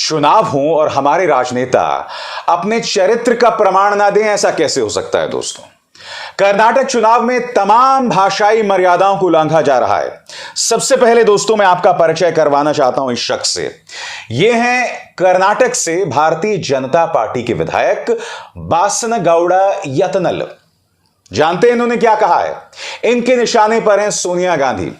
चुनाव हो और हमारे राजनेता अपने चरित्र का प्रमाण ना दें, ऐसा कैसे हो सकता है दोस्तों। कर्नाटक चुनाव में तमाम भाषाई मर्यादाओं को उल्लंघा जा रहा है। सबसे पहले दोस्तों मैं आपका परिचय करवाना चाहता हूं इस शख्स से। ये हैं कर्नाटक से भारतीय जनता पार्टी के विधायक बासनगौड़ा यत्नल। जानते हैं इन्होंने क्या कहा है? इनके निशाने पर हैं सोनिया गांधी,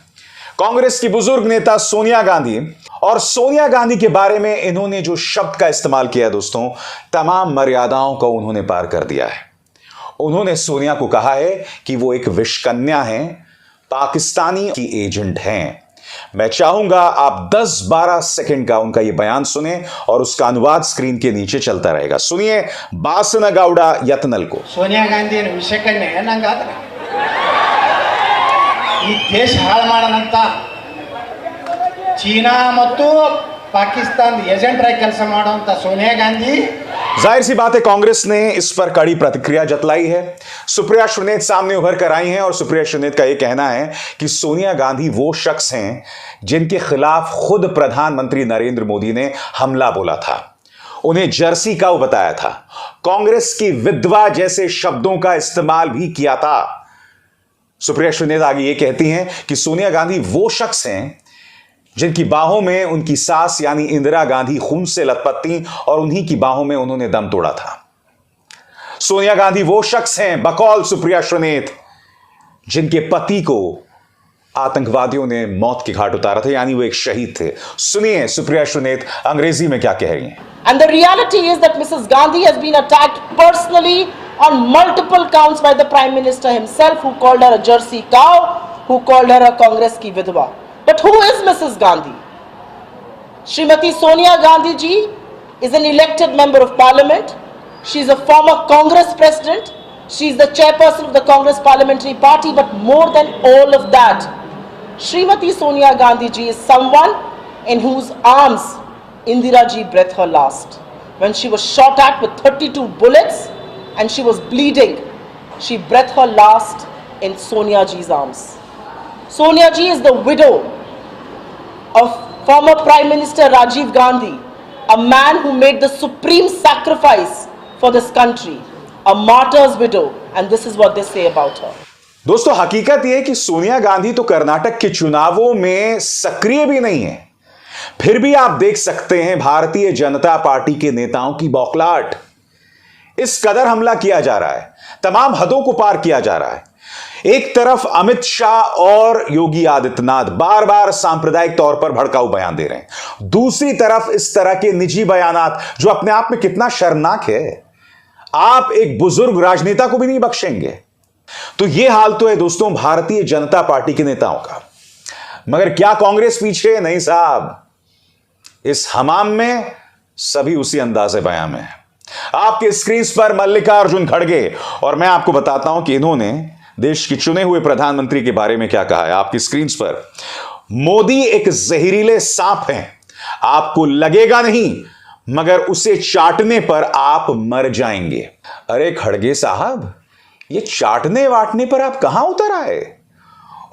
कांग्रेस की बुजुर्ग नेता सोनिया गांधी। और सोनिया गांधी के बारे में इन्होंने जो शब्द का इस्तेमाल किया दोस्तों, तमाम मर्यादाओं को उन्होंने पार कर दिया है। उन्होंने सोनिया को कहा है कि वो एक विषकन्या हैं, पाकिस्तानी की एजेंट हैं। मैं चाहूंगा आप 10-12 सेकंड का उनका यह बयान सुने और उसका अनुवाद स्क्रीन के नीचे चलता रहेगा। सुनिए बासनगौड़ा यत्नल को। सोनिया गांधी विषकन्या ನಂಗಾದ್ರೆ ಈ ದೇಶ ಹಾಳು ಮಾಡೋಣಂತ ಚೀನಾ ಮತ್ತು पाकिस्तान एजेंटराಗಿ ಕೆಲಸ ಮಾಡುವಂತ सोनिया गांधी। जाहिर सी बात है कांग्रेस ने इस पर कड़ी प्रतिक्रिया जतलाई है। सुप्रिया सुनेत सामने उभर कर आई हैं और सुप्रिया सुनेत का यह कहना है कि सोनिया गांधी वो शख्स हैं जिनके खिलाफ खुद प्रधानमंत्री नरेंद्र मोदी ने हमला बोला था, उन्हें जर्सी काऊ बताया था, कांग्रेस की विधवा जैसे शब्दों का इस्तेमाल भी किया था। सुप्रिया सुनेत आगे ये कहती हैं कि सोनिया गांधी वो शख्स हैं जिनकी बाहों में उनकी सास यानी इंदिरा गांधी खून से लथपथ थीं और उन्हीं की बाहों में उन्होंने दम तोड़ा था। सोनिया गांधी वो शख्स हैं बकौल सुप्रिया सुनेत जिनके पति को आतंकवादियों ने मौत के घाट उतारा था, यानी वो एक शहीद थे। सुनिए सुप्रिया सुनेत अंग्रेजी में क्या कह रही हैं। And the reality is that Mrs. Gandhi has been attacked personally on multiple counts by the Prime Minister himself, who called her a Jersey cow, who called her a Congress ki vidhwa. But who is Mrs. Gandhi? Srimati Sonia Gandhi ji is an elected member of parliament. She is a former Congress president. She is the chairperson of the Congress parliamentary party. But more than all of that, Srimati Sonia Gandhi ji is someone in whose arms Indira ji breathed her last. When she was shot at with 32 bullets and she was bleeding, she breathed her last in Sonia ji's arms. Sonia ji is the widow of former Prime Minister Rajiv Gandhi, a man who made the supreme sacrifice for this country, a martyr's widow, and this is what they say about her. दोस्तों हकीकत यह है कि सोनिया गांधी तो कर्नाटक के चुनावों में सक्रिय भी नहीं है, फिर भी आप देख सकते हैं भारतीय जनता पार्टी के नेताओं की बौखलाहट। इस कदर हमला किया जा रहा है, तमाम हदों को पार किया जा रहा है। एक तरफ अमित शाह और योगी आदित्यनाथ बार बार सांप्रदायिक तौर पर भड़काऊ बयान दे रहे हैं, दूसरी तरफ इस तरह के निजी बयानात जो अपने आप में कितना शर्मनाक है। आप एक बुजुर्ग राजनेता को भी नहीं बख्शेंगे। तो यह हाल तो है दोस्तों भारतीय जनता पार्टी के नेताओं का। मगर क्या कांग्रेस पीछे? नहीं साहब, इस हमाम में सभी उसी अंदाज़े बयान में है। आपके स्क्रीन पर मल्लिकार्जुन खड़गे, और मैं आपको बताता हूं कि इन्होंने देश के चुने हुए प्रधानमंत्री के बारे में क्या कहा है। आपकी स्क्रीन पर मोदी एक जहरीले सांप हैं, आपको लगेगा नहीं मगर उसे चाटने पर आप मर जाएंगे। अरे खड़गे साहब, ये चाटने वाटने पर आप कहां उतर आए?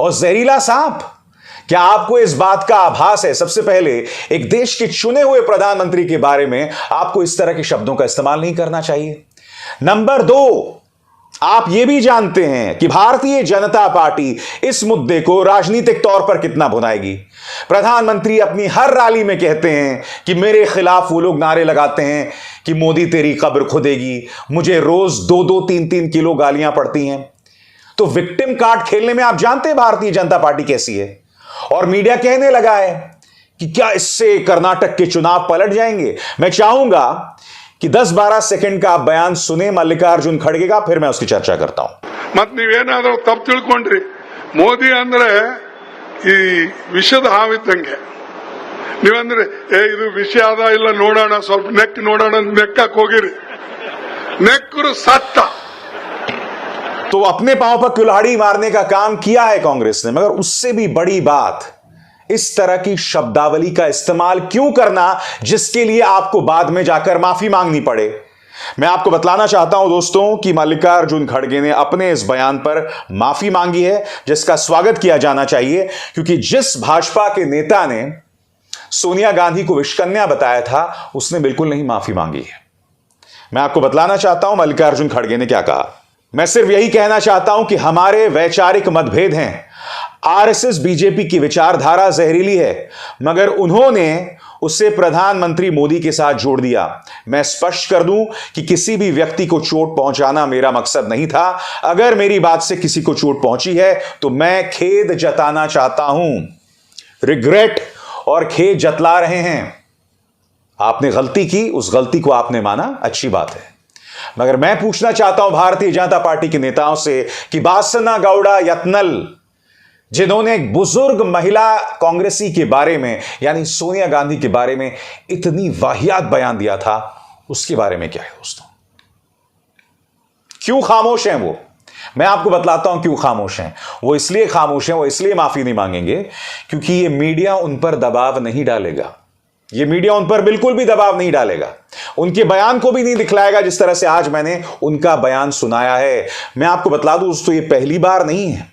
और जहरीला सांप, क्या आपको इस बात का आभास है? सबसे पहले एक देश के चुने हुए प्रधानमंत्री के बारे में आपको इस तरह के शब्दों का इस्तेमाल नहीं करना चाहिए। नंबर 2, आप यह भी जानते हैं कि भारतीय जनता पार्टी इस मुद्दे को राजनीतिक तौर पर कितना भुनाएगी। प्रधानमंत्री अपनी हर रैली में कहते हैं कि मेरे खिलाफ वो लोग नारे लगाते हैं कि मोदी तेरी कब्र खुदेगी, मुझे रोज 2-2, 3-3 किलो गालियां पड़ती हैं। तो विक्टिम कार्ड खेलने में आप जानते हैं भारतीय जनता पार्टी कैसी है। और मीडिया कहने लगा है कि क्या इससे कर्नाटक के चुनाव पलट जाएंगे। मैं चाहूंगा कि 10-12 सेकंड का आप बयान सुने मल्लिकार्जुन खड़गे का, फिर मैं उसकी चर्चा करता हूं। मत ನೀವೇನಾದರೂ ತಪ್ಪು ತಿಳ್ಕೊಂಡ್ರಿ, ಮೋದಿ ಅಂದ್ರೆ ಈ ವಿಷದ ಹಾವಿದ್ದಂಗೆ। ನೀವಂದ್ರೆ ಇದು ವಿಷ ಅದ ಇಲ್ಲ ನೋಡೋಣ, ಸ್ವಲ್ಪ ನೆಕ್ ನೋಡೋಣ ನೆಕ್ಕಕ್ಕೆ ಹೋಗಿರಿ, ನೆಕ್ಕರು ಸತ್ತ। तो अपने पांव पर कुल्हाड़ी मारने का काम किया है कांग्रेस ने, मगर उससे भी बड़ी बात इस तरह की शब्दावली का इस्तेमाल क्यों करना जिसके लिए आपको बाद में जाकर माफी मांगनी पड़े। मैं आपको बतलाना चाहता हूं दोस्तों कि मल्लिकार्जुन खड़गे ने अपने इस बयान पर माफी मांगी है, जिसका स्वागत किया जाना चाहिए, क्योंकि जिस भाजपा के नेता ने सोनिया गांधी को विषकन्या बताया था, उसने बिल्कुल नहीं माफी मांगी है। मैं आपको बतलाना चाहता हूं मल्लिकार्जुन खड़गे ने क्या कहा। मैं सिर्फ यही कहना चाहता हूं कि हमारे वैचारिक मतभेद हैं। आरएसएस बीजेपी की विचारधारा जहरीली है, मगर उन्होंने उसे प्रधानमंत्री मोदी के साथ जोड़ दिया। मैं स्पष्ट कर दूं कि किसी भी व्यक्ति को चोट पहुंचाना मेरा मकसद नहीं था। अगर मेरी बात से किसी को चोट पहुंची है तो मैं खेद जताना चाहता हूं। रिग्रेट और खेद जतला रहे हैं। आपने गलती की, उस गलती को आपने माना, अच्छी बात है। मगर मैं पूछना चाहता हूं भारतीय जनता पार्टी के नेताओं से कि वासना गौड़ा यत्नल, जिन्होंने एक बुजुर्ग महिला कांग्रेसी के बारे में यानी सोनिया गांधी के बारे में इतनी वाहियात बयान दिया था, उसके बारे में क्या है दोस्तों? क्यों खामोश हैं वो? मैं आपको बतलाता हूं क्यों खामोश हैं। वो इसलिए खामोश हैं, वो इसलिए माफी नहीं मांगेंगे क्योंकि ये मीडिया उन पर दबाव नहीं डालेगा। ये मीडिया उन पर बिल्कुल भी दबाव नहीं डालेगा, उनके बयान को भी नहीं दिखलाएगा जिस तरह से आज मैंने उनका बयान सुनाया है। मैं आपको बतला दूं दोस्तों, ये पहली बार नहीं है।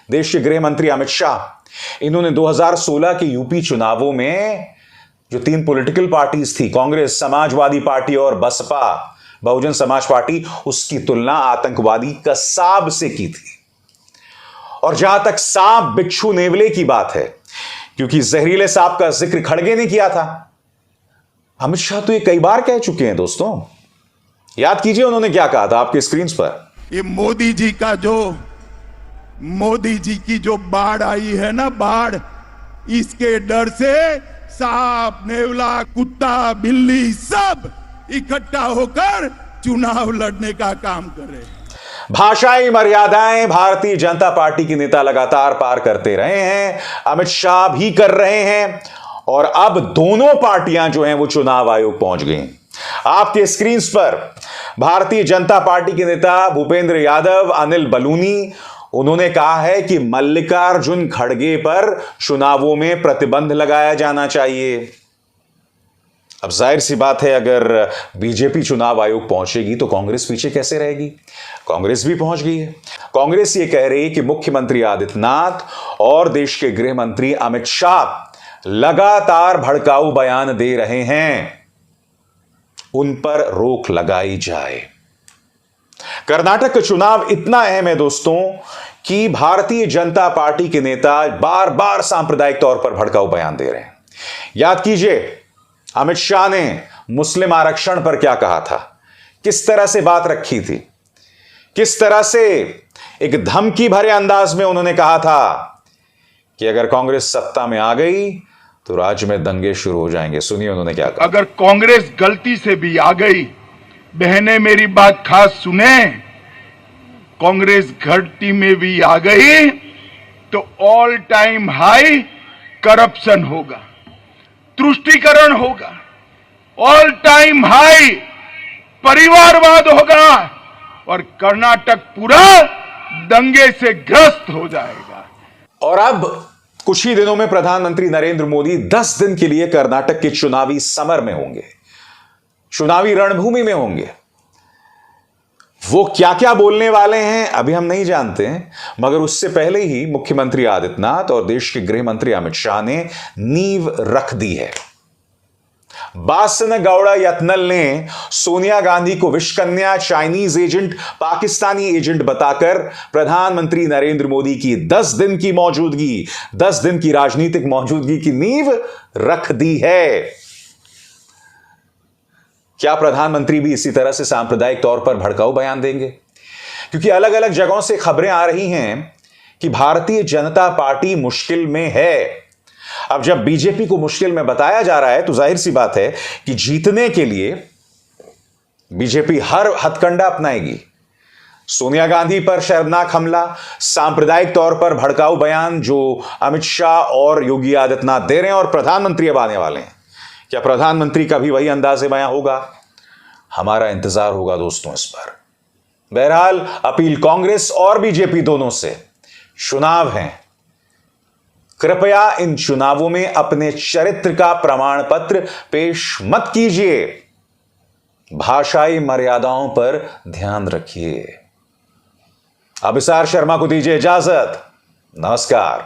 देश के गृह मंत्री अमित शाह, इन्होंने 2016 के यूपी चुनावों में जो 3 पॉलिटिकल पार्टीज थी, कांग्रेस, समाजवादी पार्टी और बसपा, बहुजन समाज पार्टी, उसकी तुलना आतंकवादी कसाब से की थी। और जहां तक सांप बिच्छू नेवले की बात है, क्योंकि जहरीले सांप का जिक्र खड़गे ने किया था, अमित शाह तो ये कई बार कह चुके हैं दोस्तों। याद कीजिए उन्होंने क्या कहा था आपके स्क्रीन पर। ये मोदी जी की जो बाढ़ आई है ना, बाढ़, इसके डर से सांप, नेवला, कुत्ता, बिल्ली सब इकट्ठा होकर चुनाव लड़ने का काम कर रहे हैं। भाषाई मर्यादाएं भारतीय जनता पार्टी के नेता लगातार पार करते रहे हैं, अमित शाह भी कर रहे हैं, और अब दोनों पार्टियां जो हैं वो चुनाव आयोग पहुंच गई। आपके स्क्रीन पर भारतीय जनता पार्टी के नेता भूपेंद्र यादव, अनिल बलूनी, उन्होंने कहा है कि मल्लिकार्जुन खड़गे पर चुनावों में प्रतिबंध लगाया जाना चाहिए। अब जाहिर सी बात है, अगर बीजेपी चुनाव आयोग पहुंचेगी तो कांग्रेस पीछे कैसे रहेगी? कांग्रेस भी पहुंच गई है। कांग्रेस ये कह रही है कि मुख्यमंत्री आदित्यनाथ और देश के गृह मंत्री अमित शाह लगातार भड़काऊ बयान दे रहे हैं, उन पर रोक लगाई जाए। कर्नाटक का चुनाव इतना अहम है दोस्तों कि भारतीय जनता पार्टी के नेता बार बार सांप्रदायिक तौर पर भड़काऊ बयान दे रहे हैं। याद कीजिए अमित शाह ने मुस्लिम आरक्षण पर क्या कहा था, किस तरह से बात रखी थी, किस तरह से एक धमकी भरे अंदाज में उन्होंने कहा था कि अगर कांग्रेस सत्ता में आ गई तो राज्य में दंगे शुरू हो जाएंगे। सुनिए उन्होंने क्या कहा। अगर कांग्रेस गलती से भी आ गई, बहनें मेरी बात खास सुने, कांग्रेस घाटी में भी आ गई तो ऑल टाइम हाई करप्शन होगा, तुष्टीकरण होगा, ऑल टाइम हाई परिवारवाद होगा और कर्नाटक पूरा दंगे से ग्रस्त हो जाएगा। और अब कुछ ही दिनों में प्रधानमंत्री नरेंद्र मोदी 10 दिन के लिए कर्नाटक के चुनावी समर में होंगे, चुनावी रणभूमि में होंगे। वो क्या क्या बोलने वाले हैं अभी हम नहीं जानते हैं, मगर उससे पहले ही मुख्यमंत्री आदित्यनाथ और देश के गृह मंत्री अमित शाह ने नींव रख दी है। बासन गौड़ा यत्नल ने सोनिया गांधी को विषकन्या, चाइनीज एजेंट, पाकिस्तानी एजेंट बताकर प्रधानमंत्री नरेंद्र मोदी की 10 दिन की मौजूदगी, 10 दिन की राजनीतिक मौजूदगी की नींव रख दी है। क्या प्रधानमंत्री भी इसी तरह से सांप्रदायिक तौर पर भड़काऊ बयान देंगे? क्योंकि अलग अलग जगहों से खबरें आ रही हैं कि भारतीय जनता पार्टी मुश्किल में है। अब जब बीजेपी को मुश्किल में बताया जा रहा है तो जाहिर सी बात है कि जीतने के लिए बीजेपी हर हथकंडा अपनाएगी। सोनिया गांधी पर शर्मनाक हमला, सांप्रदायिक तौर पर भड़काऊ बयान जो अमित शाह और योगी आदित्यनाथ दे रहे हैं, और प्रधानमंत्री अब आने वाले हैं, क्या प्रधानमंत्री का भी वही अंदाज़े बयां होगा? हमारा इंतजार होगा दोस्तों इस पर। बहरहाल अपील कांग्रेस और बीजेपी दोनों से, चुनाव हैं, कृपया इन चुनावों में अपने चरित्र का प्रमाण पत्र पेश मत कीजिए, भाषाई मर्यादाओं पर ध्यान रखिए। अभिसार शर्मा को दीजिए इजाजत। नमस्कार।